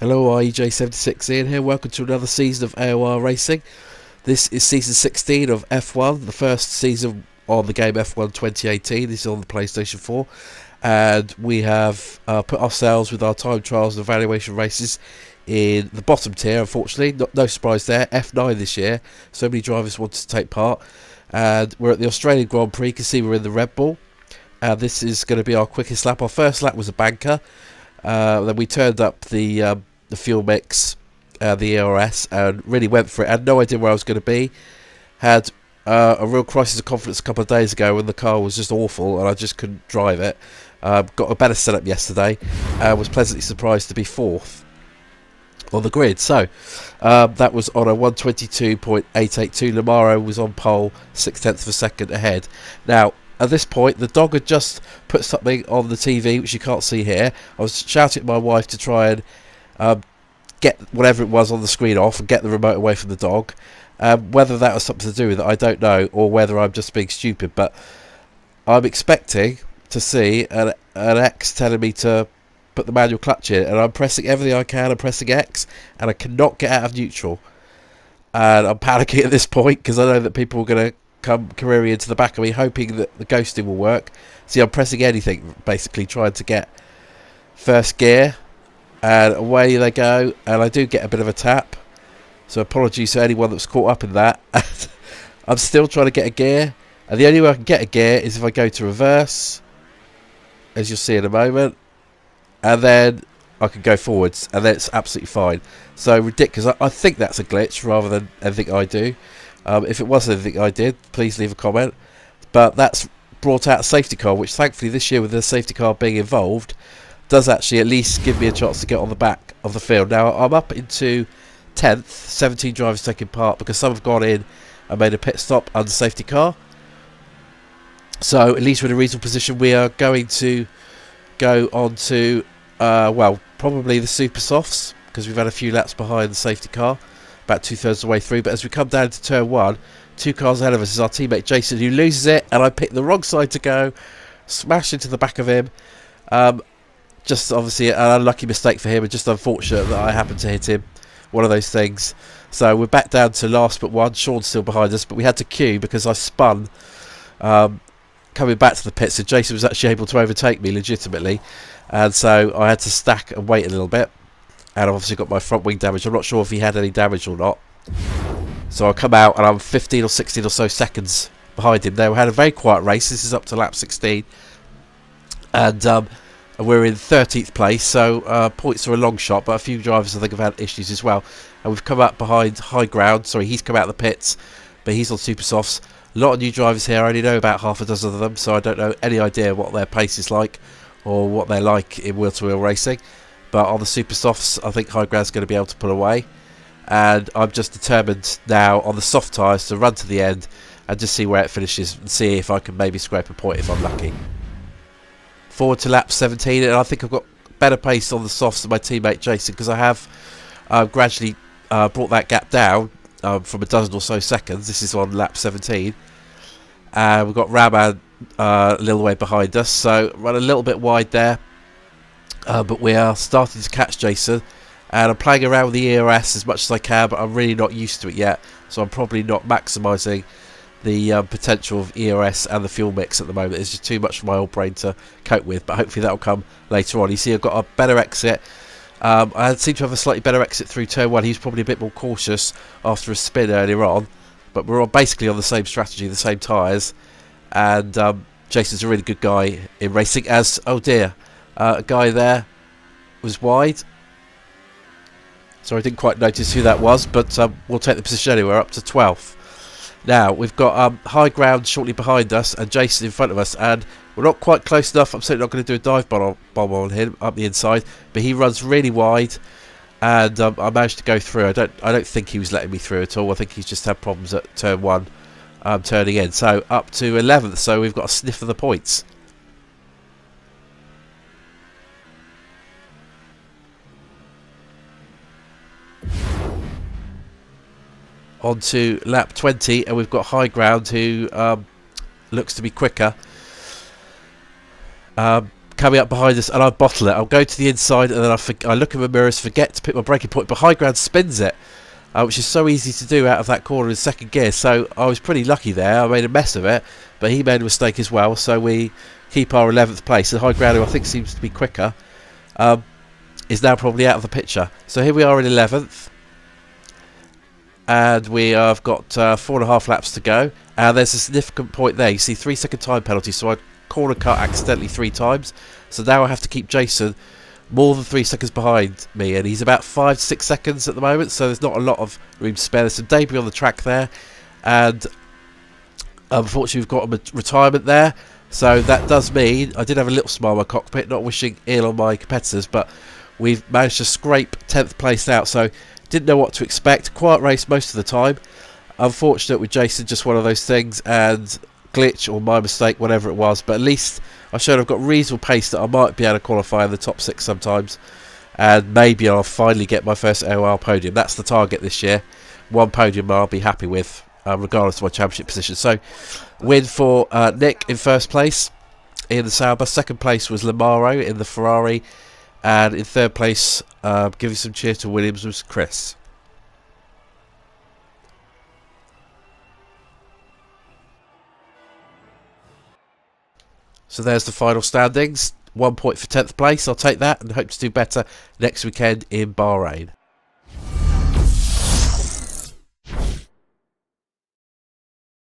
Hello, IEJ76 Ian here. Welcome to another season of AOR Racing. This is season 16 of F1, the first season on the game F1 2018. This is on the PlayStation 4, and we have put ourselves with our time trials and evaluation races in the bottom tier. Unfortunately, no surprise there. F9 this year. So many drivers wanted to take part, and we're at the Australian Grand Prix. You can see we're in the Red Bull, and this is going to be our quickest lap. Our first lap was a banker. Then we turned up the fuel mix, the ERS, and really went for it. I had no idea where I was going to be. Had a real crisis of confidence a couple of days ago when the car was just awful and I just couldn't drive it. Got a better setup yesterday and was pleasantly surprised to be fourth on the grid. So that was on a 122.882. Lamaro was on pole 0.6 of a second ahead. Now, at this point, the dog had just put something on the TV, which you can't see here. I was shouting at my wife to try and get whatever it was on the screen off and get the remote away from the dog. Whether that was something to do with it, I don't know, or whether I'm just being stupid. But I'm expecting to see an X telling me to put the manual clutch in, and I'm pressing everything I can. I'm pressing X, and I cannot get out of neutral. And I'm panicking at this point because I know that people are going to come careering into the back of me, hoping that the ghosting will work. See, I'm pressing anything, basically trying to get first gear, and away they go, and I do get a bit of a tap, so apologies to anyone that's caught up in that. I'm still trying to get a gear, and the only way I can get a gear is if I go to reverse, as you'll see in a moment, and then I can go forwards, and then it's absolutely fine. So ridiculous. I think that's a glitch rather than anything I do. If it was anything I did, please leave a comment. But that's brought out a safety car, which thankfully this year with the safety car being involved does actually at least give me a chance to get on the back of the field. Now I'm up into 10th, 17 drivers taking part because some have gone in and made a pit stop under safety car. So at least we're in a reasonable position. We are going to go on to, well, probably the super softs because we've had a few laps behind the safety car, about 2/3 of the way through. But as we come down to turn 1, 2 cars ahead of us is our teammate Jason, who loses it, and I picked the wrong side to go, smashed into the back of him. Just obviously an unlucky mistake for him, and just unfortunate that I happened to hit him. One of those things. So we're back down to last but one. Sean's still behind us, but we had to queue because I spun coming back to the pit, so Jason was actually able to overtake me legitimately, and so I had to stack and wait a little bit. And I've obviously got my front wing damage. I'm not sure if he had any damage or not. So I come out and I'm 15 or 16 or so seconds behind him. Now we had a very quiet race. This is up to lap 16. And we're in 13th place. So points are a long shot. But a few drivers I think have had issues as well. And we've come out behind high ground. Sorry, he's come out of the pits. But he's on super softs. A lot of new drivers here. I only know about half a dozen of them. So I don't know any idea what their pace is like. Or what they're like in wheel-to-wheel racing. But on the super softs, I think high ground's going to be able to pull away. And I'm just determined now on the soft tyres to run to the end and just see where it finishes and see if I can maybe scrape a point if I'm lucky. Forward to lap 17, and I think I've got better pace on the softs than my teammate Jason because I have gradually brought that gap down from a dozen or so seconds. This is on lap 17. And we've got Raman a little way behind us, so run a little bit wide there. But we are starting to catch Jason, and I'm playing around with the ERS as much as I can, but I'm really not used to it yet, so I'm probably not maximising the potential of ERS and the fuel mix at the moment. It's just too much for my old brain to cope with, but hopefully that'll come later on. You see I've got a better exit. I seem to have a slightly better exit through turn 1. He's probably a bit more cautious after a spin earlier on, but we're all basically on the same strategy, the same tyres, and Jason's a really good guy in racing as, oh dear, a guy there was wide. So I didn't quite notice who that was, but we'll take the position anyway. We're up to 12th. Now we've got high ground shortly behind us and Jason in front of us, and we're not quite close enough. I'm certainly not going to do a dive bomb on him up the inside, but he runs really wide, and I managed to go through. I don't think he was letting me through at all. I think he's just had problems at turn 1 turning in. So up to 11th. So we've got a sniff of the points. Onto lap 20, and we've got high ground who looks to be quicker. coming up behind us, and I bottle it. I'll go to the inside, and then I look in the mirrors, forget to pick my braking point, but high ground spins it, which is so easy to do out of that corner in second gear. So I was pretty lucky there. I made a mess of it, but he made a mistake as well. So we keep our 11th place. And high ground, who I think seems to be quicker, is now probably out of the picture. So here we are in 11th. And we have got 4.5 laps to go. And there's a significant point there. You see 3-second time penalty. So I corner cut accidentally 3 times. So now I have to keep Jason more than 3 seconds behind me. And he's about 5 to 6 seconds at the moment. So there's not a lot of room to spare. There's some debris on the track there. And unfortunately we've got a retirement there. So that does mean I did have a little smile in my cockpit. Not wishing ill on my competitors. But we've managed to scrape 10th place out. So didn't know what to expect. Quiet race most of the time. Unfortunate with Jason, just one of those things, and glitch or my mistake, whatever it was. But at least I showed I've got reasonable pace that I might be able to qualify in the top 6 sometimes, and maybe I'll finally get my first AOR podium. That's the target this year. 1 podium I'll be happy with, regardless of my championship position. So win for Nick in first place in the Sauber. Second place was Lamaro in the Ferrari. And in third place, giving some cheer to Williams, was Chris. So there's the final standings. 1 point for 10th place. I'll take that and hope to do better next weekend in Bahrain.